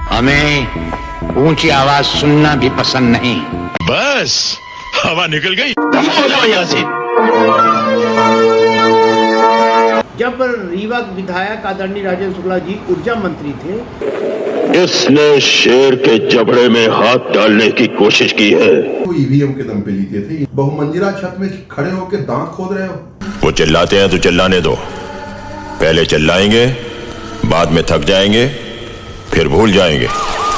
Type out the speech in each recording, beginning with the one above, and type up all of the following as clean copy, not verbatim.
हमें ऊंची आवाज सुनना भी पसंद नहीं। बस हवा निकल गई, हो जाओ यहाँ से। जब रीवा विधायक आदरणीय राजेंद्र शुक्ला जी ऊर्जा मंत्री थे, इसने शेर के जबड़े में हाथ डालने की कोशिश की है। वो ईवीएम के दम पे जीते थे। बहुमंजिला छत में खड़े होकर दांत खोद रहे हो। वो चिल्लाते हैं तो चिल्लाने दो, पहले चिल्लाएंगे, बाद में थक जाएंगे, फिर भूल जाएंगे।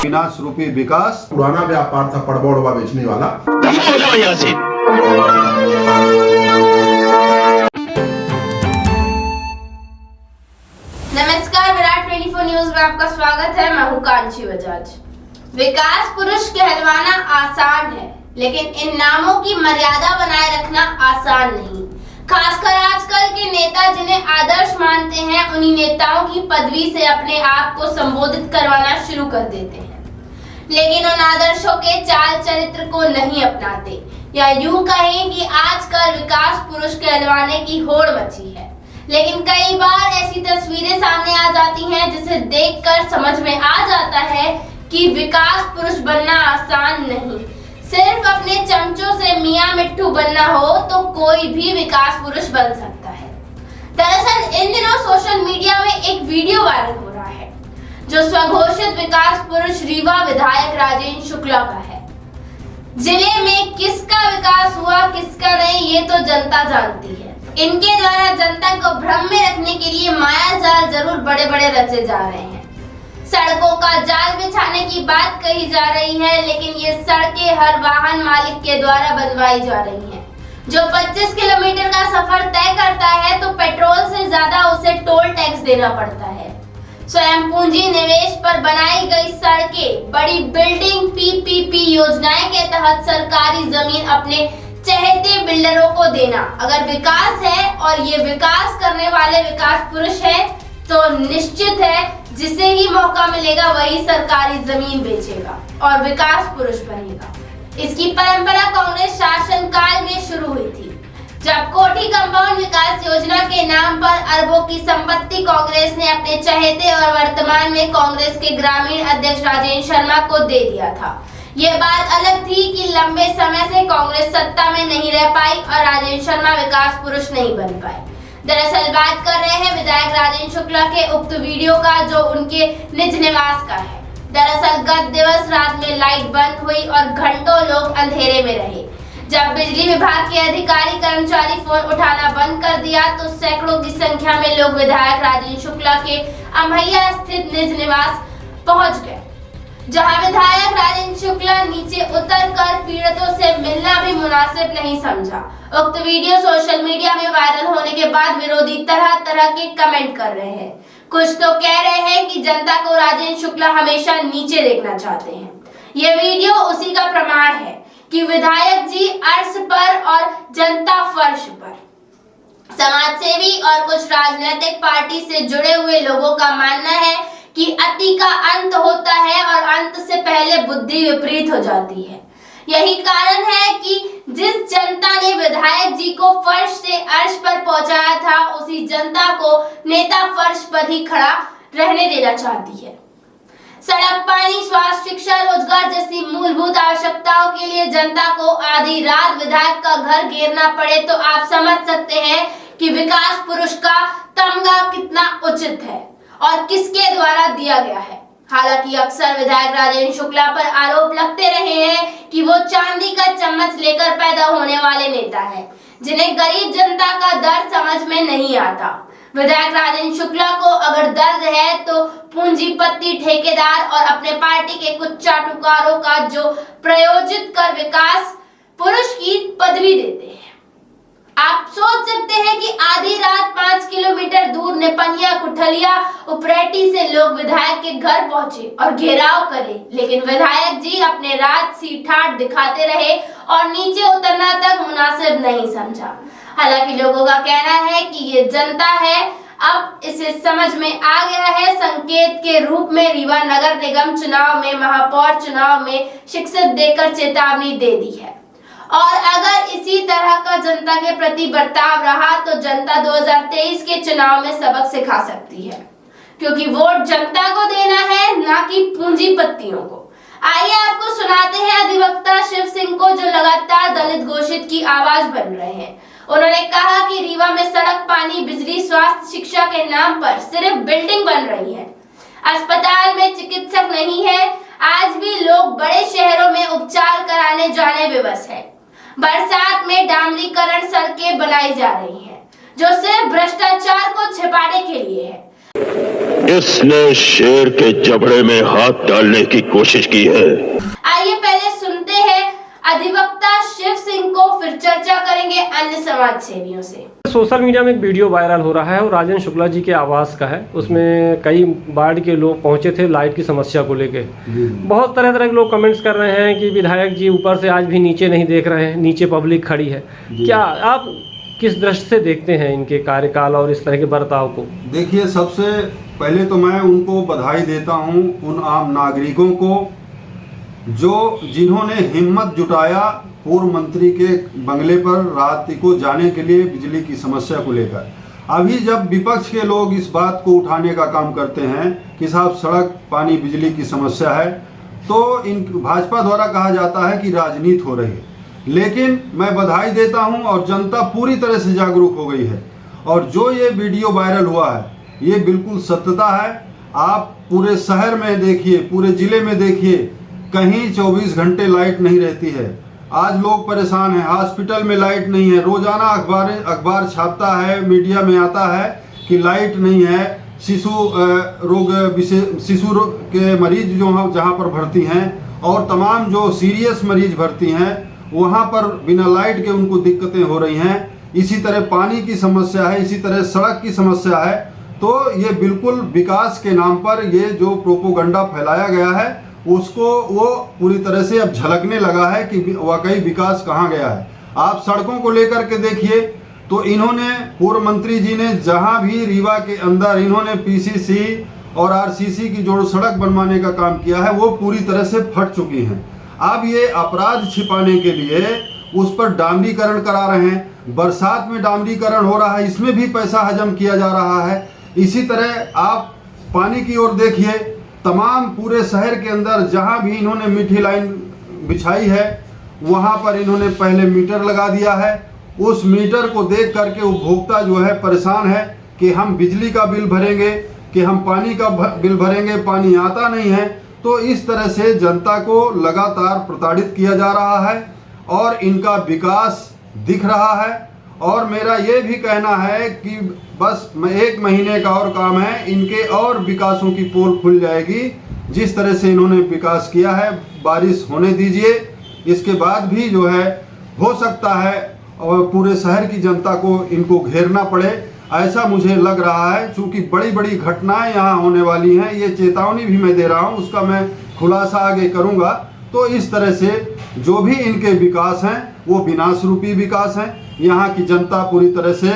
विनाश रूपी विकास पुराना व्यापार था, पड़वा उड़वा बेचने वाला। हो जाओ यहाँ से। नमस्कार, विराट 24 न्यूज में आपका स्वागत है। मैं हूं कांची बजाज। विकास पुरुष कहलवाना आसान है, लेकिन इन नामों की मर्यादा बनाए रखना आसान नहीं। खासकर आजकल के नेता जिन्हें आदर्श मानते हैं, उन्हीं नेताओं की पदवी से अपने आप को संबोधित करवाना शुरू कर देते हैं, लेकिन उन आदर्शों के चाल चरित्र को नहीं अपनाते, या यूं कहें कि आजकल विकास पुरुष कहलवाने की होड़ मची है। लेकिन कई बार ऐसी तस्वीरें सामने आ जाती हैं जिसे देखकर समझ में आ जाता है कि विकास पुरुष बनना आसान नहीं। सिर्फ अपने चमचों से मियां मिट्ठू बनना हो तो कोई भी विकास पुरुष बन सकता है। दरअसल इन दिनों सोशल मीडिया में एक वीडियो वायरल हो रहा है जो स्वघोषित विकास पुरुष रीवा विधायक राजेंद्र शुक्ला का है। जिले में किसका विकास हुआ किसका नहीं, ये तो जनता जानती है। इनके द्वारा जनता को भ्रम में रखने के लिए माया जाल जरूर बड़े बड़े रचे जा रहे हैं। सड़कों का जाल बिछाने की बात कही जा रही है, लेकिन ये सड़कें हर वाहन मालिक के द्वारा बनवाई जा रही हैं। जो 25 किलोमीटर का सफर तय करता है तो पेट्रोल से ज्यादा उसे टोल टैक्स देना पड़ता है। स्वयं पूंजी निवेश पर बनाई गई सड़कें, बड़ी बिल्डिंग, पीपीपी योजनाएं के तहत सरकारी जमीन अपने चहेते बिल्डरों को देना अगर विकास है, और ये विकास करने वाले विकास पुरुष है, तो निश्चित है जिसे ही मौका मिलेगा वही सरकारी जमीन बेचेगा और विकास पुरुष बनेगा। इसकी परंपरा कांग्रेस शासन काल में शुरू हुई थी, जब कोठी कंपाउंड विकास योजना के नाम पर अरबों की संपत्ति कांग्रेस ने अपने चहेते और वर्तमान में कांग्रेस के ग्रामीण अध्यक्ष राजेंद्र शर्मा को दे दिया था। ये बात अलग थी कि लंबे समय से कांग्रेस सत्ता में नहीं रह पाई और राजेंद्र शर्मा विकास पुरुष नहीं बन पाए। दरअसल बात कर रहे हैं विधायक राजेंद्र शुक्ला के उक्त वीडियो का, जो उनके निज निवास का है। दरअसल गत दिवस रात में लाइट बंद हुई और घंटों लोग अंधेरे में रहे। जब बिजली विभाग के अधिकारी कर्मचारी फोन उठाना बंद कर दिया तो सैकड़ों की संख्या में लोग विधायक राजेंद्र शुक्ला के अमैया स्थित निज निवास पहुंच गए, जहां विधायक राजेंद्र शुक्ला नीचे उतरकर पीड़ितों से मिलना भी मुनासिब नहीं समझा। उक्त वीडियो सोशल मीडिया में वायरल होने के बाद विरोधी तरह तरह के कमेंट कर रहे हैं। कुछ तो कह रहे हैं कि जनता को राजेंद्र शुक्ला हमेशा नीचे देखना चाहते हैं। ये वीडियो उसी का प्रमाण है कि विधायक जी अर्श पर और जनता फर्श पर। समाजसेवी और कुछ राजनीतिक पार्टी से जुड़े हुए लोगों का मानना है कि अति का अंत होता है और अंत से पहले बुद्धि विपरीत हो जाती है। यही कारण है कि जिस जनता ने विधायक जी को फर्श से अर्श पर पहुंचाया था, उसी जनता को नेता फर्श पर ही खड़ा रहने देना चाहती है। सड़क, पानी, स्वास्थ्य, शिक्षा, रोजगार जैसी मूलभूत आवश्यकताओं के लिए जनता को आधी रात विधायक का घर घेरना पड़े तो आप समझ सकते हैं कि विकास पुरुष का तमगा कितना उचित है और किसके द्वारा दिया गया है। हालांकि अक्सर विधायक राजेंद्र शुक्ला पर आरोप लगते रहे हैं कि वो चांदी का चम्मच लेकर पैदा होने वाले नेता हैं, जिन्हें गरीब जनता का दर्द समझ में नहीं आता। विधायक राजेंद्र शुक्ला को अगर दर्द है तो पूंजीपति, ठेकेदार और अपने पार्टी के कुछ चाटुकारों का जो प्रयोजित कर विकास पुरुष की पदवी देते हैं। आप सोच सकते हैं कि आधी रात 5 किलोमीटर दूर नेपनिया, कुठलिया, उपरेटी से लोग विधायक के घर पहुंचे और घेराव करे, लेकिन विधायक जी अपने रात सी ठाठ दिखाते रहे और नीचे उतरना तक मुनासिब नहीं समझा। हालांकि लोगों का कहना है कि ये जनता है, अब इसे समझ में आ गया है। संकेत के रूप में रीवा नगर निगम चुनाव में, महापौर चुनाव में शिक्षित देकर चेतावनी दे दी है, और अगर इसी तरह का जनता के प्रति बर्ताव रहा तो जनता 2023 के चुनाव में सबक सिखा सकती है। क्योंकि वोट जनता को देना है, ना कि पूंजीपतियों को। आइए आपको सुनाते हैं अधिवक्ता शिव सिंह को, जो लगातार दलित घोषित की आवाज बन रहे हैं। उन्होंने कहा कि रीवा में सड़क, पानी, बिजली, स्वास्थ्य, शिक्षा के नाम पर सिर्फ बिल्डिंग बन रही है। अस्पताल में चिकित्सक नहीं है। आज भी लोग बड़े शहरों में उपचार कराने जाने विवश है। बरसात में डामरीकरण सड़कें बनाई जा रही हैं, जो सिर्फ भ्रष्टाचार को छिपाने के लिए है। इसने शेर के जबड़े में हाथ डालने की कोशिश की है। आइए पहले सुनते हैं अधिवक्ता शिव सिंह को, फिर चर्चा करेंगे अन्य समाज सेवियों से। सोशल मीडिया में एक वीडियो वायरल हो रहा है और राजन शुक्ला जी के आवास का है। उसमें कई वार्ड के लोग पहुंचे थे लाइट की समस्या को लेके। बहुत तरह तरह के लोग कमेंट्स कर रहे हैं कि विधायक जी ऊपर से आज भी नीचे नहीं देख रहे हैं, नीचे पब्लिक खड़ी है। क्या आप किस दृष्टि से देखते हैं इनके कार्यकाल और इस तरह के बर्ताव को? देखिए, सबसे पहले तो मैं उनको बधाई देता हूं, उन आम नागरिकों को जिन्होंने हिम्मत जुटाया पूर्व मंत्री के बंगले पर रात को जाने के लिए बिजली की समस्या को लेकर। अभी जब विपक्ष के लोग इस बात को उठाने का काम करते हैं कि साहब सड़क, पानी, बिजली की समस्या है, तो इन भाजपा द्वारा कहा जाता है कि राजनीति हो रही है। लेकिन मैं बधाई देता हूं और जनता पूरी तरह से जागरूक हो गई है। और जो ये वीडियो वायरल हुआ है, ये बिल्कुल सत्यता है। आप पूरे शहर में देखिए, पूरे जिले में देखिए, कहीं 24 घंटे लाइट नहीं रहती है। आज लोग परेशान हैं, हॉस्पिटल में लाइट नहीं है। रोजाना अखबार छापता है, मीडिया में आता है कि लाइट नहीं है। शिशु रोग के मरीज जो जहाँ पर भर्ती हैं और तमाम जो सीरियस मरीज भर्ती हैं, वहाँ पर बिना लाइट के उनको दिक्कतें हो रही हैं। इसी तरह पानी की समस्या है, इसी तरह सड़क की समस्या है। तो ये बिल्कुल विकास के नाम पर ये जो प्रोपोगंडा फैलाया गया है, उसको वो पूरी तरह से अब झलकने लगा है कि वाकई विकास कहाँ गया है। आप सड़कों को लेकर के देखिए, तो इन्होंने पूर्व मंत्री जी ने जहाँ भी रीवा के अंदर इन्होंने पीसीसी और आरसीसी की जो सड़क बनवाने का काम किया है, वो पूरी तरह से फट चुकी हैं। अब ये अपराध छिपाने के लिए उस पर डामरीकरण करा रहे हैं। बरसात में डामरीकरण हो रहा है, इसमें भी पैसा हजम किया जा रहा है। इसी तरह आप पानी की ओर देखिए, तमाम पूरे शहर के अंदर जहां भी इन्होंने मीठी लाइन बिछाई है, वहां पर इन्होंने पहले मीटर लगा दिया है। उस मीटर को देख करके उपभोक्ता जो है परेशान है कि हम बिजली का बिल भरेंगे, कि हम पानी का बिल भरेंगे, पानी आता नहीं है। तो इस तरह से जनता को लगातार प्रताड़ित किया जा रहा है और इनका विकास दिख रहा है। और मेरा ये भी कहना है कि बस 1 महीने का और काम है, इनके और विकासों की पोल खुल जाएगी। जिस तरह से इन्होंने विकास किया है, बारिश होने दीजिए, इसके बाद भी जो है हो सकता है और पूरे शहर की जनता को इनको घेरना पड़े, ऐसा मुझे लग रहा है। चूँकि बड़ी बड़ी घटनाएं यहाँ होने वाली हैं, ये चेतावनी भी मैं दे रहा हूँ, उसका मैं खुलासा आगे करूँगा। तो इस तरह से जो भी इनके विकास हैं वो विनाश रूपी विकास हैं। यहाँ की जनता पूरी तरह से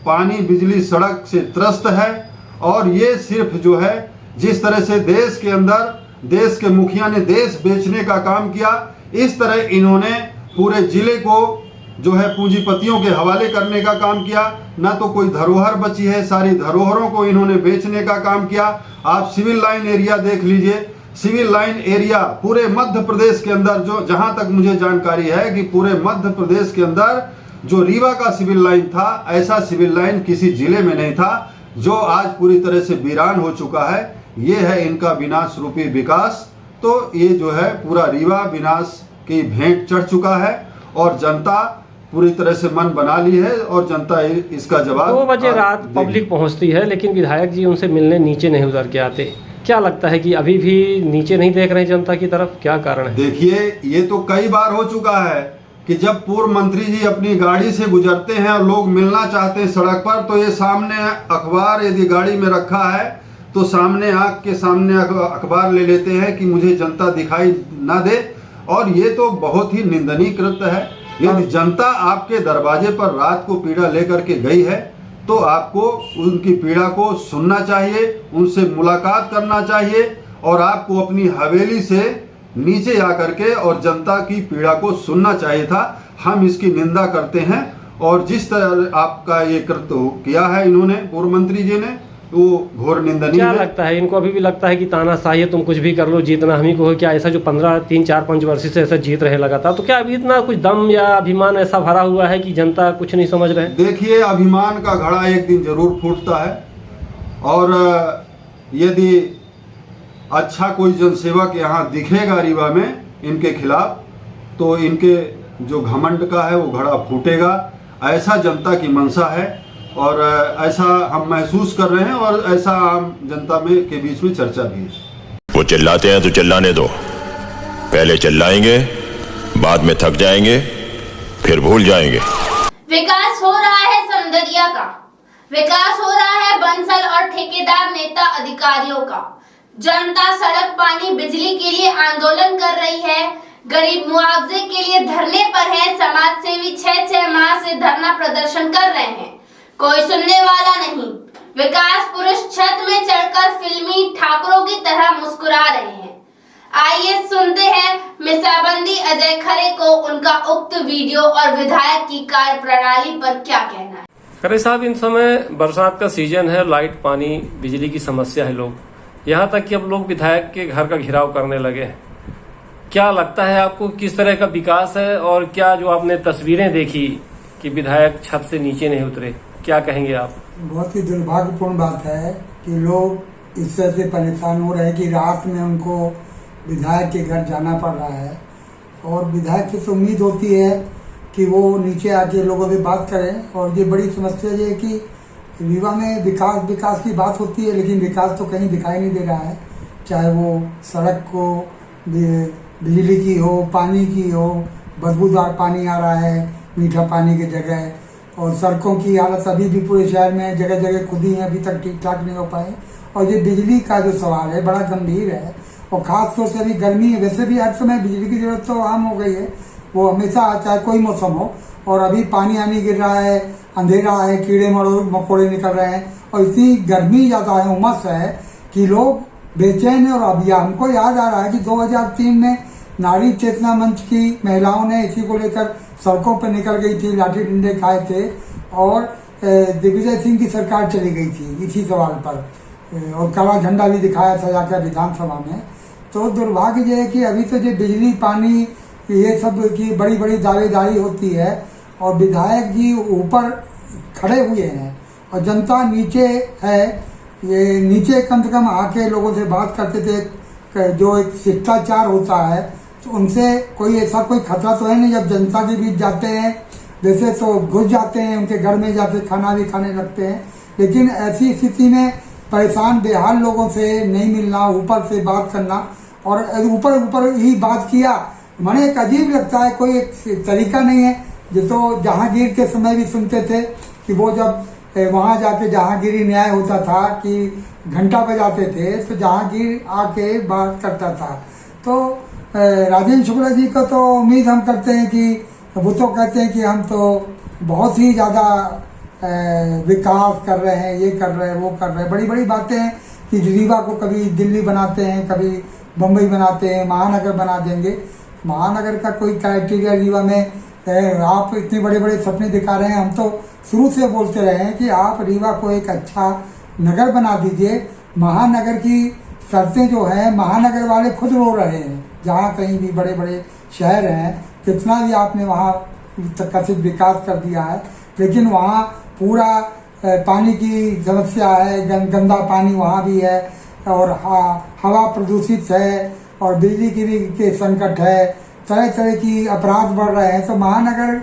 पानी, बिजली, सड़क से त्रस्त है। और ये सिर्फ जो है जिस तरह से देश के अंदर देश के मुखिया ने देश बेचने का काम किया, इस तरह इन्होंने पूरे जिले को जो है पूंजीपतियों के हवाले करने का काम किया। ना तो कोई धरोहर बची है, सारी धरोहरों को इन्होंने बेचने का काम किया। आप सिविल लाइन एरिया देख लीजिए, सिविल लाइन एरिया पूरे मध्य प्रदेश के अंदर, जो जहां तक मुझे जानकारी है कि पूरे मध्य प्रदेश के अंदर जो रीवा का सिविल लाइन था, ऐसा सिविल लाइन किसी जिले में नहीं था, जो आज पूरी तरह से वीरान हो चुका है। ये है इनका विनाश रूपी विकास। तो ये जो है पूरा रीवा विनाश की भेंट चढ़ चुका है और जनता पूरी तरह से मन बना ली है और जनता इसका जवाब 2 बजे रात पब्लिक पहुंचती है, लेकिन विधायक जी उनसे मिलने नीचे नहीं उतर के आते। क्या लगता है कि अभी भी नीचे नहीं देख रहे जनता की तरफ? क्या कारण है? देखिए, ये तो कई बार हो चुका है कि जब पूर्व मंत्री जी अपनी गाड़ी से गुजरते हैं और लोग मिलना चाहते हैं सड़क पर, तो ये सामने अखबार यदि गाड़ी में रखा है तो सामने आँख के सामने अखबार ले लेते हैं कि मुझे जनता दिखाई ना दे। और ये तो बहुत ही निंदनीय कृत्य है। यदि जनता आपके दरवाजे पर रात को पीड़ा लेकर के गई है, तो आपको उनकी पीड़ा को सुनना चाहिए, उनसे मुलाकात करना चाहिए और आपको अपनी हवेली से नीचे आकर के और जनता की पीड़ा को सुनना चाहिए था। हम इसकी निंदा करते हैं और जिस तरह आपका ये कृत्य किया है इन्होंने, पूर्व मंत्री जी ने, वो घोर निंदनीय क्या है। लगता है इनको? अभी भी लगता है कि तानाशाही है, तुम कुछ भी कर लो, जीतना हम ही को है? क्या ऐसा जो 3-4-5 वर्ष से ऐसा जीत रहे लगातार, तो क्या अभी इतना कुछ दम या अभिमान ऐसा भरा हुआ है कि जनता कुछ नहीं समझ रहे? देखिए, अभिमान का घड़ा एक दिन जरूर फूटता है, और यदि अच्छा कोई जनसेवक यहाँ दिखेगा रीवा में इनके खिलाफ, तो इनके जो घमंड का है वो घड़ा फूटेगा। ऐसा जनता की मंशा है, और ऐसा हम महसूस कर रहे हैं, और ऐसा आम जनता में के बीच में चर्चा भी है। वो चिल्लाते हैं तो चिल्लाने दो, पहले चिल्लाएंगे, बाद में थक जाएंगे, फिर भूल जाएंगे। विकास हो रहा है सौंदर्या का, विकास हो रहा है बंसल और ठेकेदार नेता अधिकारियों का। जनता सड़क, पानी, बिजली के लिए आंदोलन कर रही है, गरीब मुआवजे के लिए धरने पर है। समाज सेवी 6 माह से धरना प्रदर्शन कर रहे हैं, कोई सुनने वाला नहीं। विकास पुरुष छत में चढ़कर फिल्मी ठाकुरों की तरह मुस्कुरा रहे हैं। आइए सुनते हैं मिसाबंदी अजय खरे को, उनका उक्त वीडियो और विधायक की कार्य प्रणाली पर क्या कहना है। खरे साहब, इन समय बरसात का सीजन है, लाइट, पानी, बिजली की समस्या है, लोग यहाँ तक कि अब लोग विधायक के घर का घेराव करने लगे हैं। क्या लगता है आपको, किस तरह का विकास है? और क्या जो आपने तस्वीरें देखी कि विधायक छत से नीचे नहीं उतरे, क्या कहेंगे आप? बहुत ही दुर्भाग्यपूर्ण बात है कि लोग इस तरह से परेशान हो रहे हैं कि रात में उनको विधायक के घर जाना पड़ रहा है, और विधायक से तो उम्मीद होती है कि वो नीचे आके लोगों से बात करें। और ये बड़ी समस्या ये है कि रीवा में विकास की बात होती है, लेकिन विकास तो कहीं दिखाई नहीं दे रहा है, चाहे वो सड़क को, बिजली की हो, पानी की हो, बदबूदार पानी आ रहा है मीठा पानी की जगह, और सड़कों की हालत अभी भी पूरे शहर में जगह जगह खुदी है, अभी तक ठीक ठाक नहीं हो पाए। और ये बिजली का जो सवाल है बड़ा गंभीर है, और खास तौर से अभी गर्मी है, वैसे भी हर समय बिजली की जरूरत तो आम हो गई है, वो हमेशा चाहे कोई मौसम हो। और अभी पानी आनी गिर रहा है, अंधेरा है, कीड़े मकोड़े निकल रहे हैं, और इतनी गर्मी ज़्यादा है, उमस है कि लोग बेचैन है। और अभी हमको याद आ रहा है कि 2003 में नारी चेतना मंच की महिलाओं ने इसी को लेकर सड़कों पर निकल गई थी, लाठी डंडे खाए थे, और दिग्विजय सिंह की सरकार चली गई थी इसी सवाल पर, और काला झंडा भी दिखाया था जाकर विधानसभा में। तो दुर्भाग्य ये है कि अभी तो जो बिजली, पानी, ये सब की बड़ी बड़ी दावेदारी होती है, और विधायक जी ऊपर खड़े हुए हैं और जनता नीचे है। ये नीचे कम से कम आके लोगों से बात करते थे, जो एक शिष्टाचार होता है, तो उनसे कोई ऐसा कोई खतरा तो है नहीं। जब जनता के बीच जाते हैं वैसे तो घुस जाते हैं, उनके घर में जाके खाना भी खाने लगते हैं, लेकिन ऐसी स्थिति में परेशान बेहाल लोगों से नहीं मिलना, ऊपर से बात करना, और ऊपर ही बात किया, माने एक अजीब लगता है, कोई एक तरीका नहीं है। जो तो जहांगीर के समय भी सुनते थे कि वो जब वहाँ जाके जहांगीरी न्याय होता था कि घंटा बजाते थे, तो जहांगीर आके बात करता था। तो राजेंद्र शुक्ला जी को तो उम्मीद हम करते हैं कि वो तो कहते हैं कि हम तो बहुत ही ज़्यादा विकास कर रहे हैं, ये कर रहे हैं, वो कर रहे हैं, बड़ी बड़ी बातें हैं कि रीवा को कभी दिल्ली बनाते हैं, कभी बम्बई बनाते हैं, महानगर बना देंगे। महानगर का कोई क्राइटेरिया रीवा में आप इतने बड़े बड़े सपने दिखा रहे हैं। हम तो शुरू से बोलते रहे हैं कि आप रीवा को एक अच्छा नगर बना दीजिए। महानगर की शर्तें जो हैं, महानगर वाले खुद रो रहे हैं, जहाँ कहीं भी बड़े बड़े शहर हैं, कितना भी आपने वहाँ कथित विकास कर दिया है, लेकिन वहाँ पूरा पानी की समस्या है, गंदा पानी वहाँ भी है, और हवा प्रदूषित है, और बिजली की भी के संकट है, तरह तरह की अपराध बढ़ रहे हैं। तो महानगर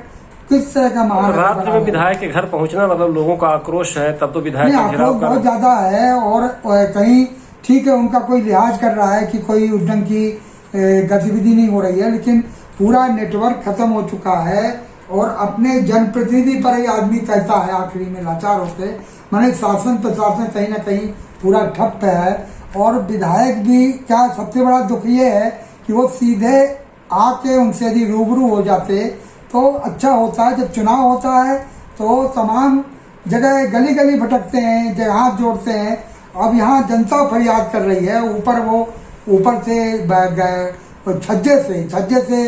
किस तरह का महानगर? रात में विधायक के घर पहुंचना मतलब लोगों का आक्रोश है, तब तो विधायक का घेराव बहुत ज्यादा है। और कहीं ठीक है उनका कोई लिहाज कर रहा है कि कोई उद्यम की गतिविधि नहीं हो रही है, लेकिन पूरा नेटवर्क खत्म हो चुका है, और अपने जनप्रतिनिधि पर ही आदमी कहता है आखिरी में लाचार होते, माने शासन प्रशासन कहीं ना कहीं पूरा ठप है। और विधायक भी क्या, सबसे बड़ा दुख ये है कि वो सीधे आके उनसे यदि रूबरू हो जाते तो अच्छा होता है। जब चुनाव होता है तो तमाम जगह गली गली भटकते हैं, हाथ जोड़ते हैं। अब यहाँ जनता फरियाद कर रही है, ऊपर से छज्जे से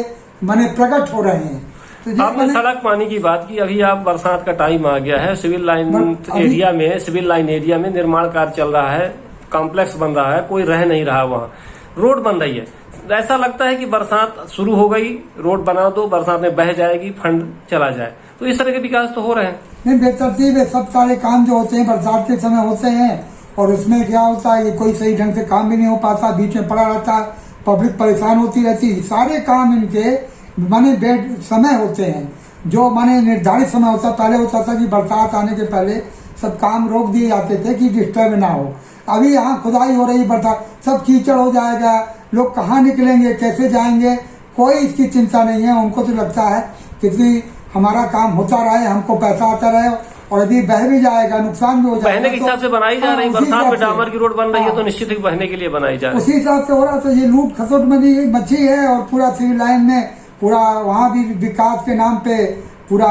माने प्रकट हो रहे हैं। तो ये आपने सड़क पानी की बात की, अभी आप बरसात का टाइम आ गया है, सिविल लाइन एरिया में निर्माण कार्य चल रहा है, कॉम्प्लेक्स बन रहा है, कोई रह नहीं रहा, वहाँ रोड बन रही है। ऐसा लगता है कि बरसात शुरू हो गई, रोड बना दो, बरसात में बह जाएगी, फंड चला जाए, तो इस तरह के विकास तो हो रहे हैं। नहीं, बेतरतीब है, सब सारे काम जो होते हैं बरसात के समय होते हैं, और उसमें क्या होता है कि कोई सही ढंग से काम भी नहीं हो पाता, बीच में पड़ा रहता है, पब्लिक परेशान होती रहती है। सारे काम इनके माने बेड समय होते हैं, जो माने निर्धारित समय होता। पहले होता था कि बरसात आने के पहले सब काम रोक दिए जाते थे कि डिस्टर्ब ना हो। अभी यहाँ खुदाई हो रही, बरसात सब कीचड़ हो जाएगा, लोग कहाँ निकलेंगे, कैसे जाएंगे, कोई इसकी चिंता नहीं है। उनको तो लगता है कि हमारा काम होता रहे, हमको पैसा आता रहे, और यदि बह भी जाएगा नुकसान भी हो जाएगा। बहने के हिसाब से बनाई जा रही, बरसात में डामर की रोड बन रही है तो निश्चित ही बहने के लिए बनाई जा रही है, उसी हिसाब से हो रहा। तो ये लूट खसोट में मची है, और पूरा सिविल लाइन में पूरा वहाँ भी विकास के नाम पे पूरा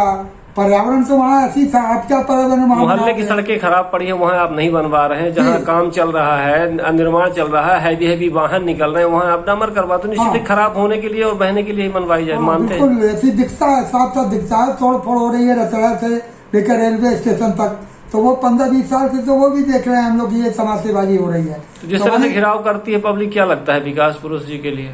पर्यावरण तो वहाँ ऐसी था। आप क्या पर्यावरण, मोहल्ले की सड़कें खराब पड़ी है, वहाँ आप नहीं बनवा रहे हैं। जहाँ काम चल रहा है, निर्माण चल रहा है, हैवी वाहन निकल रहे हैं, वहाँ आप डामर करवा तो निश्चित ही खराब होने के लिए और बहने के लिए ही बनवाई जाए, मानते हैं। बिल्कुल ऐसी दिखता है, साफ साफ दिखता है। तोड़ फोड़ हो रही है रतड़ा से लेकर रेलवे स्टेशन तक, तो वो 15-20 साल से तो वो भी देख रहे हैं हम लोग, ये समाजसेवाजी हो रही है। जिस तरह से घिराव करती है पब्लिक, क्या लगता है विकास पुरुष जी के लिए?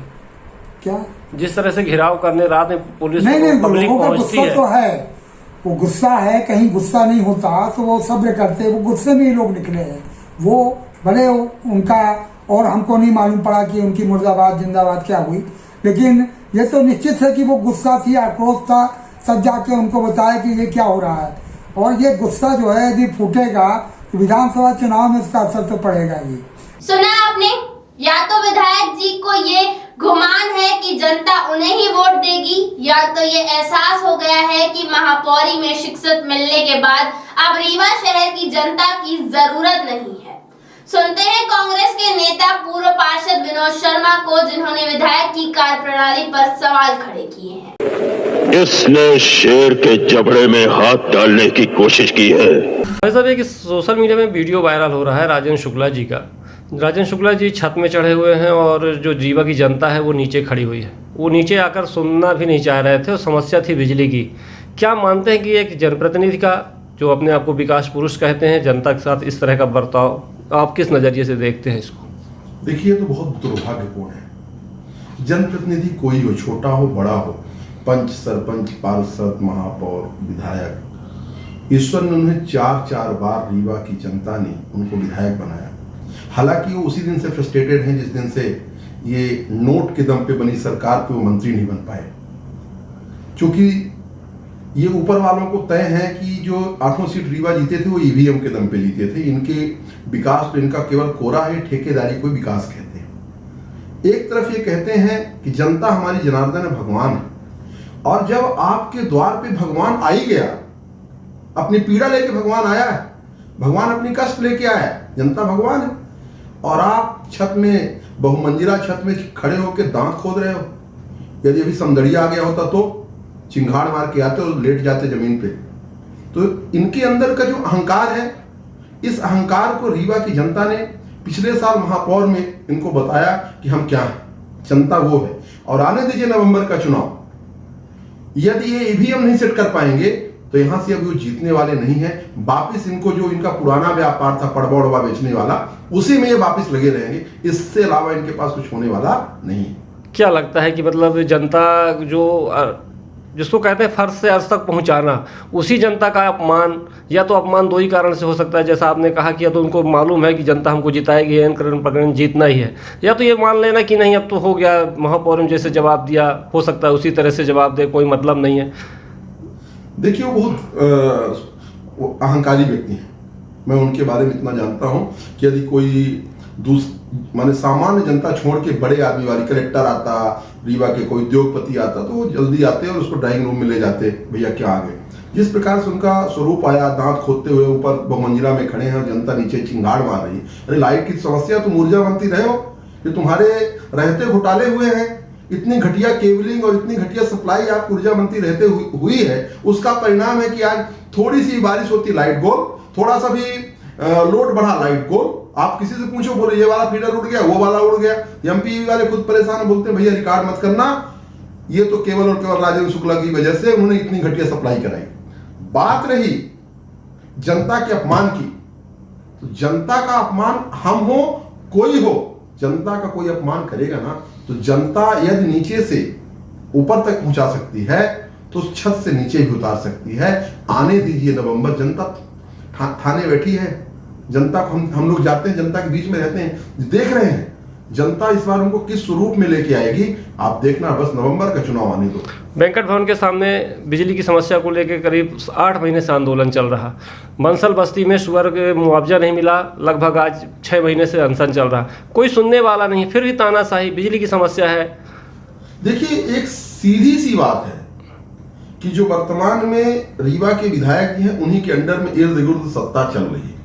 क्या जिस तरह से घिराव करने रात में पुलिस नहीं, पब्लिक पहुंचती है, तो है, वो गुस्सा है, कहीं गुस्सा नहीं होता तो वो सब्र करते, वो गुस्से में ही लोग निकले हैं। वो भले उनका, और हमको नहीं मालूम पड़ा कि उनकी मुर्दाबाद जिंदाबाद क्या हुई, लेकिन ये तो निश्चित है कि वो गुस्सा थी, आक्रोश था, सब जाके उनको बताया कि ये क्या हो रहा है। और ये गुस्सा जो है यदि फूटेगा तो विधानसभा चुनाव में इसका असर तो पड़ेगा ही। सुना आपने, या तो विधायक जी को ये गुमान है कि जनता उन्हें ही वोट देगी, या तो ये एहसास हो गया है कि महापौरी में शिक्षक मिलने के बाद अब रीवा शहर की जनता की जरूरत नहीं है। सुनते हैं कांग्रेस के नेता पूर्व पार्षद विनोद शर्मा को, जिन्होंने विधायक की कार्यप्रणाली पर सवाल खड़े किए हैं। इसने शेर के जबड़े में हाथ डालने की कोशिश की है। भाई साहब, एक सोशल मीडिया में वीडियो वायरल हो रहा है राजेंद्र शुक्ला जी का। राजेंद्र शुक्ला जी छत में चढ़े हुए हैं और जो रीवा की जनता है वो नीचे खड़ी हुई है। वो नीचे आकर सुनना भी नहीं चाह रहे थे और समस्या थी बिजली की। क्या मानते हैं कि एक जनप्रतिनिधि का, जो अपने आप को विकास पुरुष कहते हैं, जनता के साथ इस तरह का बर्ताव आप किस नज़रिए से देखते हैं इसको? देखिए, तो बहुत दुर्भाग्यपूर्ण है। जनप्रतिनिधि कोई हो, छोटा हो बड़ा हो, पंच, सरपंच, पार्षद, महापौर, विधायक, ईश्वर ने उन्हें 4 बार रीवा की जनता ने उनको विधायक बनाया। हालांकि वो उसी दिन से फ्रस्ट्रेटेड हैं जिस दिन से ये नोट के दम पे बनी सरकार पे वो मंत्री नहीं बन पाए, क्योंकि ये ऊपर वालों को तय है कि जो 8 सीट रीवा जीते थे वो ईवीएम के दम पे जीते थे। इनके विकास तो इनका केवल कोरा है, ठेकेदारी को विकास कहते हैं। एक तरफ ये कहते हैं कि जनता हमारी जनार्दन भगवान है, और जब आपके द्वार पे भगवान आ ही गया, अपनी पीड़ा लेके भगवान आया है, भगवान अपनी कष्ट लेके आया है, जनता भगवान है, और आप छत में, बहुमंजिला छत में खड़े होकर दांत खोद रहे हो। यदि अभी समदड़िया आ गया होता तो चिंगाड़ मार के आते और लेट जाते जमीन पे। तो इनके अंदर का जो अहंकार है, इस अहंकार को रीवा की जनता ने पिछले साल महापौर में इनको बताया कि हम क्या हैं, जनता वो है। और आने दीजिए नवंबर का चुनाव, यदि ये ईवीएम नहीं सेट कर पाएंगे तो यहां से अभी वो जीतने वाले नहीं है। वापिस इनको जो इनका पुराना व्यापार था पड़बा उड़बा बेचने वाला, उसी में ये वापिस लगे रहेंगे। इससे अलावा इनके पास कुछ होने वाला नहीं। क्या लगता है कि मतलब जनता जो जिसको कहते हैं फर्श से अर्श तक पहुंचाना, उसी जनता का अपमान, या तो अपमान दो ही कारण से हो सकता है, जैसा आपने कहा कि या तो उनको मालूम है कि जनता हमको जिताएगी, एन करण प्रकरण जीतना ही है, या तो ये मान लेना कि नहीं अब तो हो गया, महापौर ने जैसे जवाब दिया हो सकता है उसी तरह से जवाब दे, कोई मतलब नहीं है। देखिए, वो बहुत अहंकारी व्यक्ति हैं। मैं उनके बारे में इतना जानता हूं कि यदि कोई माने सामान्य जनता छोड़ के बड़े आदमी वाली कलेक्टर आता, रीवा के कोई उद्योगपति आता, तो वो जल्दी आते और उसको ड्राइंग रूम में ले जाते, भैया क्या आ गए। जिस प्रकार से उनका स्वरूप आया, दांत खोदते हुए ऊपर बहुमंजिला में खड़े हैं, जनता नीचे चिंगाड़ मार रही है। अरे लाइट की समस्या तुम ऊर्जा मंत्री रहे हो, कि तुम्हारे रहते घोटाले हुए हैं, इतनी घटिया केबलिंग और इतनी घटिया सप्लाई आप ऊर्जा मंत्री रहते हुई है। उसका परिणाम है कि आज थोड़ी सी बारिश होती लाइट गोल, थोड़ा सा भी लोड बढ़ा लाइट गोल। आप किसी से पूछो, बोले ये वाला फीडर उड़ गया, वो वाला उड़ गया। एमपी वाले खुद परेशान, बोलते हैं भैया रिकॉर्ड मत करना, ये तो केवल और केवल राजेंद्र शुक्ला की वजह से उन्होंने इतनी घटिया सप्लाई कराई। बात रही जनता के अपमान की, तो जनता का अपमान हम हो कोई हो, जनता का कोई अपमान करेगा ना तो जनता यदि नीचे से ऊपर तक पहुंचा सकती है तो उस छत से नीचे भी उतार सकती है। आने दीजिए नवंबर, जनता थाने बैठी है, जनता को हम लोग जाते हैं, जनता के बीच में रहते हैं, देख रहे हैं जनता इस बार उनको किस स्वरूप में लेके आएगी, आप देखना, बस नवंबर का चुनाव आने दो। वेंकट भवन के सामने बिजली की समस्या को लेकर करीब 8 महीने से आंदोलन चल रहा। बंसल बस्ती में शुगर के मुआवजा नहीं मिला, लगभग आज 6 महीने से अनशन चल रहा, कोई सुनने वाला नहीं, फिर भी तानाशाही, बिजली की समस्या है। देखिए, एक सीधी सी बात है कि जो वर्तमान में रीवा के विधायक हैं उन्हीं के अंडर में इर्द गिर्द सत्ता चल रही है।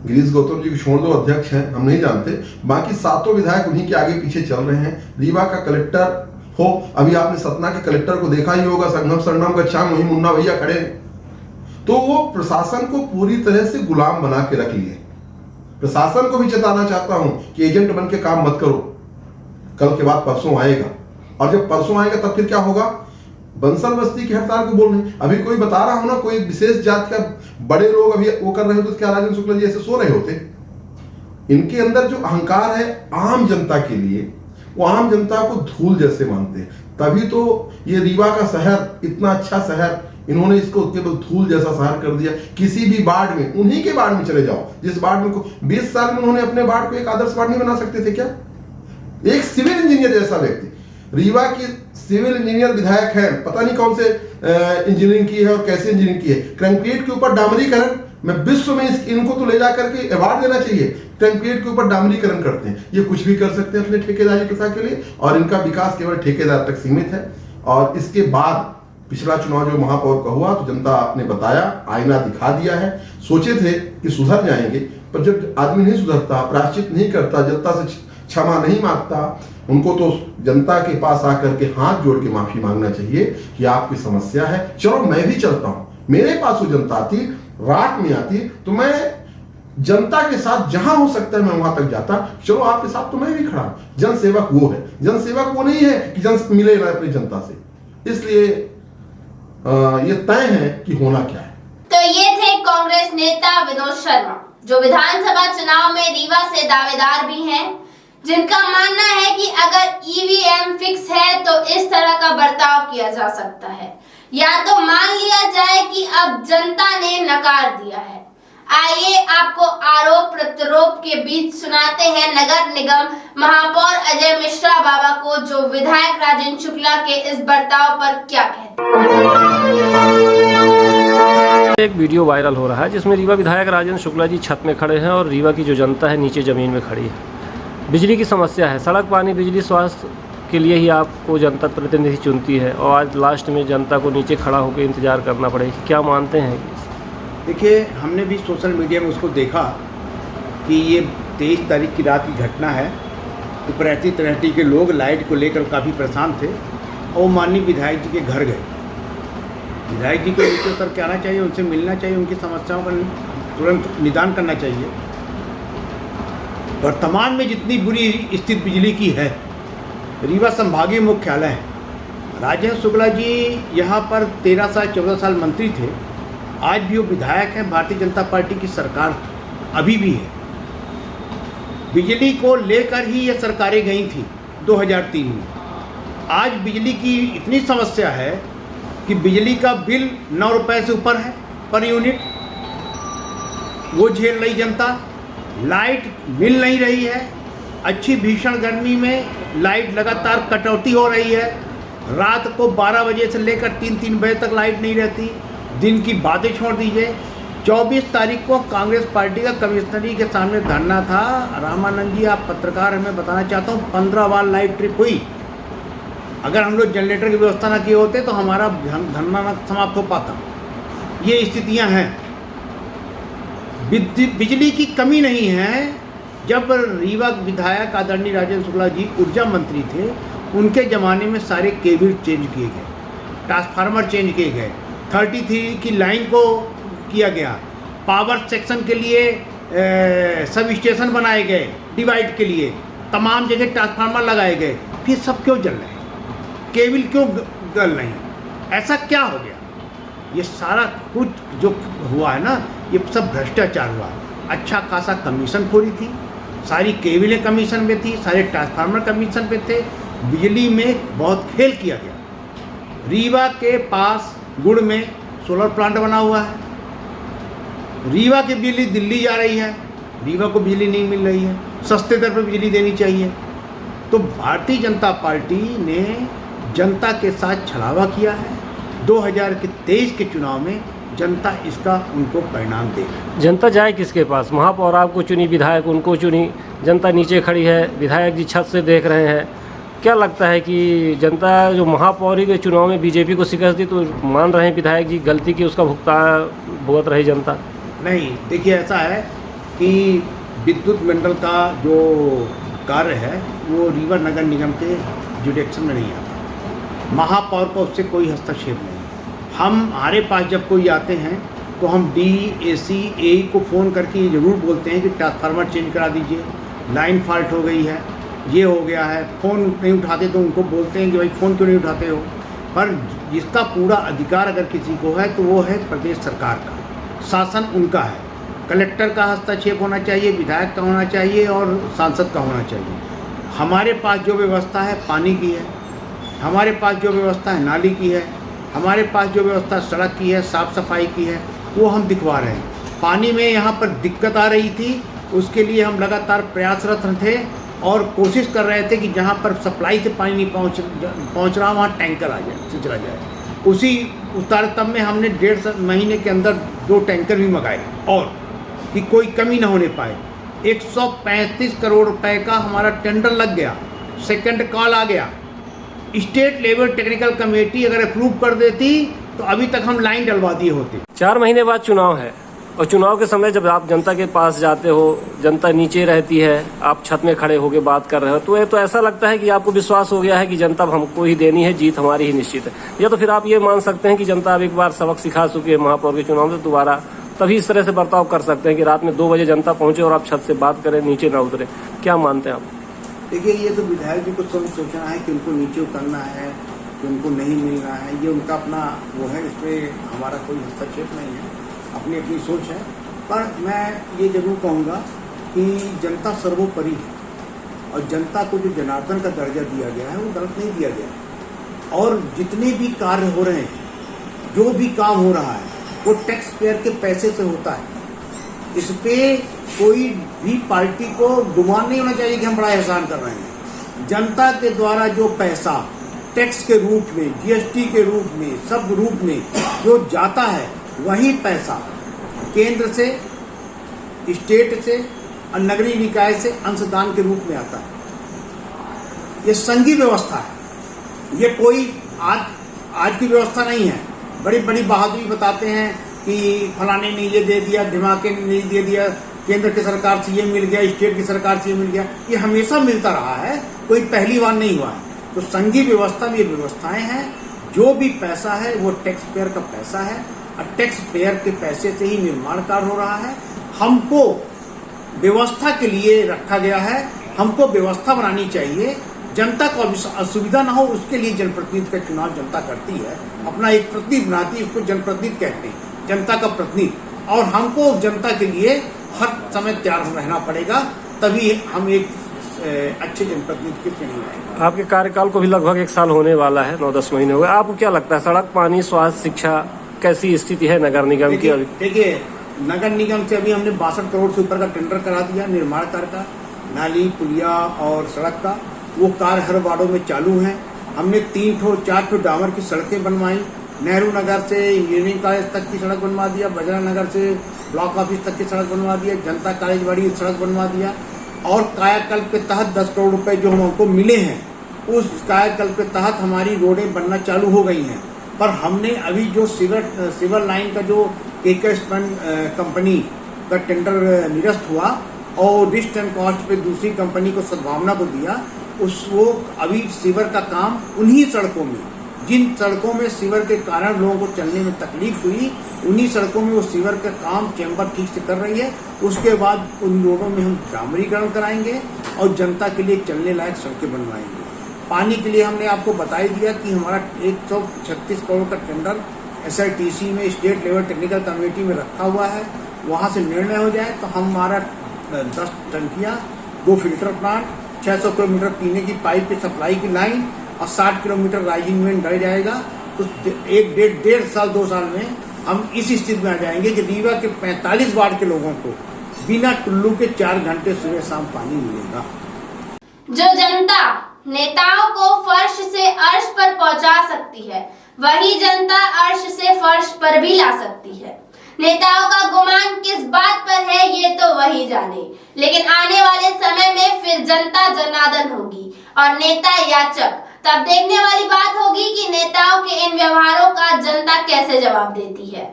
गिरीश गौतम जी को छोड़ दो, अध्यक्ष हैं, हम नहीं जानते, बाकी 7 विधायक उन्हीं के आगे पीछे चल रहे हैं। रीवा का कलेक्टर हो, अभी आपने सतना के कलेक्टर को देखा ही होगा, संगम सरनाम गच्छामि, वही मुन्ना भैया खड़े हैं, तो वो प्रशासन को पूरी तरह से गुलाम बना के रख लिए। प्रशासन को भी चेताना चाहता हूं कि एजेंट बन के काम मत करो, कल के बाद परसों आएगा, और जब परसों आएगा तब फिर क्या होगा। बंसल बस्ती की हड़ताल को बोल रहे हैं, अभी कोई बता रहा हो ना, कोई विशेष जात का बड़े लोग अभी वो कर रहे हो तो क्या राजेंद्र शुक्ला जी ऐसे सो रहे होते। इनके अंदर जो अहंकार है आम जनता के लिए, वो आम जनता को धूल जैसे मानते हैं, तभी तो ये रीवा का शहर इतना अच्छा शहर, इन्होंने इसको केवल धूल जैसा शहर कर दिया। किसी भी वार्ड में, उन्हीं के वार्ड में चले जाओ, जिस वार्ड में 20 साल में उन्होंने अपने वार्ड को एक आदर्श वार्ड नहीं बना सकते थे क्या। एक सिविल इंजीनियर जैसा व्यक्ति, रीवा की सिविल इंजीनियर विधायक है, पता नहीं कौन से इंजीनियरिंग की है और कैसे इंजीनियरिंग की है। कंक्रीट के ऊपर डामरीकरण, मैं विश्व में इनको तो ले जा करके अवार्ड देना चाहिए। कंक्रीट के ऊपर डामरीकरण करते हैं, ये कुछ भी कर सकते हैं अपने ठेकेदारी प्रथा के लिए, और इनका विकास केवल ठेकेदार तक सीमित है। और इसके बाद पिछला चुनाव जो महापौर का हुआ तो जनता ने बताया, आईना दिखा दिया है। सोचे थे कि सुधर जाएंगे, पर जब आदमी नहीं सुधरता, प्रायश्चित नहीं करता, जनता से क्षमा नहीं मांगता, उनको तो जनता के पास आकर के हाथ जोड़ के माफी मांगना चाहिए कि आपकी समस्या है, चलो मैं भी चलता हूं। मेरे पास वो जनता आती, रात में आती, तो मैं जनता के साथ जहां हो सकता है मैं वहां तक जाता, चलो आपके साथ तो मैं भी खड़ा। जनसेवक वो है, जनसेवक वो नहीं है कि जन मिले ना अपनी जनता से। इसलिए ये तय है कि होना क्या है। तो ये थे कांग्रेस नेता विनोद शर्मा, जो विधानसभा चुनाव में रीवा से दावेदार भी हैं, जिनका मानना है कि अगर ईवीएम फिक्स है तो इस तरह का बर्ताव किया जा सकता है, या तो मान लिया जाए कि अब जनता ने नकार दिया है। आइए आपको आरोप प्रत्यारोप के बीच सुनाते हैं नगर निगम महापौर अजय मिश्रा बाबा को, जो विधायक राजेंद्र शुक्ला के इस बर्ताव पर क्या कहते हैं। एक वीडियो वायरल हो रहा है जिसमें रीवा विधायक राजेंद्र शुक्ला जी छत में खड़े हैं और रीवा की जो जनता है नीचे ज़मीन में खड़ी है। बिजली की समस्या है, सड़क, पानी, बिजली, स्वास्थ्य के लिए ही आपको जनता प्रतिनिधि चुनती है, और आज लास्ट में जनता को नीचे खड़ा होकर इंतजार करना पड़ेगा। क्या मानते हैं? देखिए, हमने भी सोशल मीडिया में उसको देखा कि ये 23 तारीख की रात की घटना है। उपरैती तरहटी के लोग लाइट को लेकर काफ़ी परेशान थे और माननीय विधायक जी के घर गए। विधायक जी को नीचे उतर के आना चाहिए, उनसे मिलना चाहिए, उनकी समस्याओं का तुरंत निदान करना चाहिए। वर्तमान में जितनी बुरी स्थिति बिजली की है, रीवा संभागीय मुख्यालय है, राजेंद्र शुक्ला जी यहाँ पर 13 साल 14 साल मंत्री थे, आज भी वो विधायक हैं, भारतीय जनता पार्टी की सरकार अभी भी है। बिजली को लेकर ही ये सरकारें गई थी 2003 में। आज बिजली की इतनी समस्या है कि बिजली का बिल 9 रुपये से ऊपर है पर यूनिट, वो झेल रही जनता। लाइट मिल नहीं रही है, अच्छी भीषण गर्मी में लाइट लगातार कटौती हो रही है। रात को 12 बजे से लेकर 3-3 बजे तक लाइट नहीं रहती। दिन की बातें छोड़ दीजिए। 24 तारीख को कांग्रेस पार्टी का कमिश्नरी के सामने धरना था। रामानंद जी, आप पत्रकार, हमें बताना चाहता हूँ 15 बार लाइट ट्रिप हुई। अगर हम लोग जनरेटर की व्यवस्था न किए होते तो हमारा धरना न समाप्त हो पाता। ये स्थितियाँ हैं। बिजली की कमी नहीं है। जब रीवा विधायक आदरणीय राजेंद्र शुक्ला जी ऊर्जा मंत्री थे, उनके ज़माने में सारे केबल चेंज किए गए, ट्रांसफार्मर चेंज किए गए, 33 की लाइन को किया गया, पावर सेक्शन के लिए सब स्टेशन बनाए गए, डिवाइड के लिए तमाम जगह ट्रांसफार्मर लगाए गए। फिर सब क्यों जल रहे हैं? केबल क्यों गल नहीं, ऐसा क्या हो गया? ये सारा कुछ जो हुआ है ना, ये सब भ्रष्टाचार हुआ। अच्छा खासा कमीशन खोरी थी, सारी केबलें कमीशन पे थी, सारे ट्रांसफार्मर कमीशन पे थे, बिजली में बहुत खेल किया गया। रीवा के पास गुड़ में सोलर प्लांट बना हुआ है, रीवा की बिजली दिल्ली जा रही है, रीवा को बिजली नहीं मिल रही है, सस्ते दर पर बिजली देनी चाहिए। तो भारतीय जनता पार्टी ने जनता के साथ छलावा किया है। 2023 के चुनाव में जनता इसका उनको परिणाम देगी। जनता जाए किसके पास? महापौर आपको चुनी, विधायक उनको चुनी, जनता नीचे खड़ी है, विधायक जी छत से देख रहे हैं। क्या लगता है कि जनता जो महापौरी के चुनाव में बीजेपी को शिकस्त दी, तो मान रहे हैं विधायक जी गलती की उसका भुगत रही जनता? नहीं, देखिए ऐसा है कि विद्युत मंडल का जो कार्य है वो रीवा नगर निगम के जुडिक्शन में नहीं आता, महापौर का उससे कोई हस्तक्षेप नहीं। हमारे पास जब कोई आते हैं तो हम DAC AE को फ़ोन करके ये ज़रूर बोलते हैं कि ट्रांसफार्मर चेंज करा दीजिए, लाइन फॉल्ट हो गई है, ये हो गया है। फ़ोन नहीं उठाते तो उनको बोलते हैं कि भाई फ़ोन क्यों नहीं उठाते हो। पर जिसका पूरा अधिकार अगर किसी को है तो वो है प्रदेश सरकार का, शासन उनका है। कलेक्टर का हस्तक्षेप होना चाहिए, विधायक का होना चाहिए और सांसद का होना चाहिए। हमारे पास जो व्यवस्था है पानी की है, हमारे पास जो व्यवस्था है नाली की है, हमारे पास जो व्यवस्था सड़क की है, साफ़ सफाई की है, वो हम दिखवा रहे हैं। पानी में यहाँ पर दिक्कत आ रही थी, उसके लिए हम लगातार प्रयासरत थे और कोशिश कर रहे थे कि जहाँ पर सप्लाई से पानी नहीं पहुँच रहा वहाँ टैंकर आ जाए, चला जाए। उसी तारतम्य में हमने 1.5 महीने के अंदर 2 टैंकर भी मंगाए और कि कोई कमी न होने पाए। 135 करोड़ रुपए का हमारा टेंडर लग गया, सेकंड कॉल आ गया। स्टेट लेवल टेक्निकल कमेटी अगर अप्रूव कर देती तो अभी तक हम लाइन डलवा दिए होते। 4 महीने बाद चुनाव है और चुनाव के समय जब आप जनता के पास जाते हो, जनता नीचे रहती है, आप छत में खड़े होकर बात कर रहे हो, तो ऐसा लगता है कि आपको विश्वास हो गया है कि जनता हमको ही देनी है, जीत हमारी ही निश्चित है। या तो फिर आप ये मान सकते हैं कि जनता अब एक बार सबक सिखा चुकी है महापौर के चुनाव में, दोबारा तभी इस तरह से बर्ताव कर सकते हैं कि रात में 2 बजे जनता पहुंचे और आप छत से बात करें, नीचे ना उतरे। क्या मानते हैं आप? देखिए, ये तो विधायक जी को सोचना है कि उनको नीचे उतरना है, कि उनको नहीं मिलना है, ये उनका अपना वो है, इसमें हमारा कोई हस्तक्षेप नहीं है, अपनी अपनी सोच है। पर मैं ये जरूर कहूँगा कि जनता सर्वोपरि है और जनता को जो जनार्दन का दर्जा दिया गया है वो गलत नहीं दिया गया। और जितने भी कार्य हो रहे हैं, जो भी काम हो रहा है, वो टैक्स पेयर के पैसे से होता है। इस पे कोई भी पार्टी को गुमान नहीं होना चाहिए कि हम बड़ा एहसान कर रहे हैं। जनता के द्वारा जो पैसा टैक्स के रूप में, GST के रूप में, सब रूप में जो जाता है, वही पैसा केंद्र से, स्टेट से और नगरीय निकाय से अंशदान के रूप में आता है। ये संघीय व्यवस्था है, ये कोई आज की व्यवस्था नहीं है। बड़ी बड़ी बहादुरी बताते हैं कि फलाने ने ये दे दिया, धमाके ने नहीं दे दिया, केंद्र की सरकार से ये मिल गया, स्टेट की सरकार से ये मिल गया। ये हमेशा मिलता रहा है, कोई पहली बार नहीं हुआ है। तो संघीय व्यवस्था में ये व्यवस्थाएं हैं, जो भी पैसा है वो टैक्स पेयर का पैसा है और टैक्स पेयर के पैसे से ही निर्माण कार्य हो रहा है। हमको व्यवस्था के लिए रखा गया है, हमको व्यवस्था बनानी चाहिए। जनता को असुविधा ना हो, उसके लिए जनप्रतिनिधि का चुनाव जनता करती है, अपना एक प्रतिनिधि बनाती है, उसको जनप्रतिनिधि कहते हैं, जनता का प्रतिनिधि। और हमको जनता के लिए हर समय तैयार रहना पड़ेगा, तभी हम एक अच्छे जनप्रतिनिधि के श्रेणी में आएंगे। आपके कार्यकाल को भी लगभग 1 साल होने वाला है, 9-10 महीने हो गए। आपको क्या लगता है, सड़क, पानी, स्वास्थ्य, शिक्षा कैसी स्थिति है नगर निगम की अभी? देखिए, नगर निगम से अभी हमने 62 करोड़ से ऊपर का टेंडर करा दिया निर्माण कार्य का, नाली, पुलिया और सड़क का। वो कार्य हर वार्डों में चालू हैं। हमने 3-4 डामर की सड़कें बनवाई। नेहरू नगर से इंजीनियरिंग कॉलेज तक की सड़क बनवा दिया, बजरा नगर से ब्लॉक ऑफिस तक की सड़क बनवा दिया, जनता कॉलेज वाली सड़क बनवा दिया। और कायाकल्प के तहत 10 करोड़ रुपए जो हमको मिले हैं, उस कायाकल्प के तहत हमारी रोडें बनना चालू हो गई हैं। पर हमने अभी जो सिवर लाइन का जो केकेएस कंपनी का टेंडर निरस्त हुआ और रिस्ट एंड कॉस्ट पे दूसरी कंपनी को सद्भावना को दिया, वो अभी सीवर का काम उन्हीं सड़कों में, जिन सड़कों में सीवर के कारण लोगों को चलने में तकलीफ हुई, उन्हीं सड़कों में वो सीवर का काम चैम्बर ठीक से कर रही है। उसके बाद उन रोडों में हम डामरीकरण कराएंगे और जनता के लिए चलने लायक सड़कें बनवाएंगे। पानी के लिए हमने आपको बता ही दिया कि हमारा 136 करोड़ का टेंडर SITC में स्टेट लेवल टेक्निकल कमेटी में रखा हुआ है। वहाँ से निर्णय हो जाए तो हमारा 10 टंकियाँ, 2 फिल्टर प्लांट, 600 किलोमीटर पीने की पाइप की सप्लाई की लाइन और 60 किलोमीटर राइजिंग में डल जाएगा। तो 1.5 साल 2 साल में हम इस स्थिति में आ जाएंगे कि रीवा के 45 वार्ड के लोगों को बिना टुल्लू के 4 घंटे सुबह शाम पानी मिलेगा। जो जनता नेताओं को फर्श से अर्श पर पहुंचा सकती है, वही जनता अर्श से फर्श पर भी ला सकती है। नेताओं का गुमान किस बात पर है ये तो वही जाने, लेकिन आने वाले समय में फिर जनता जनार्दन होगी और नेता याचक। तब देखने वाली बात होगी कि नेताओं के इन व्यवहारों का जनता कैसे जवाब देती है।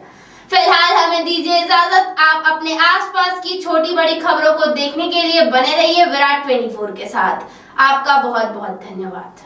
फिलहाल हमें दीजिए इजाजत। आप अपने आसपास की छोटी बड़ी खबरों को देखने के लिए बने रहिए विराट 24 के साथ। आपका बहुत बहुत धन्यवाद।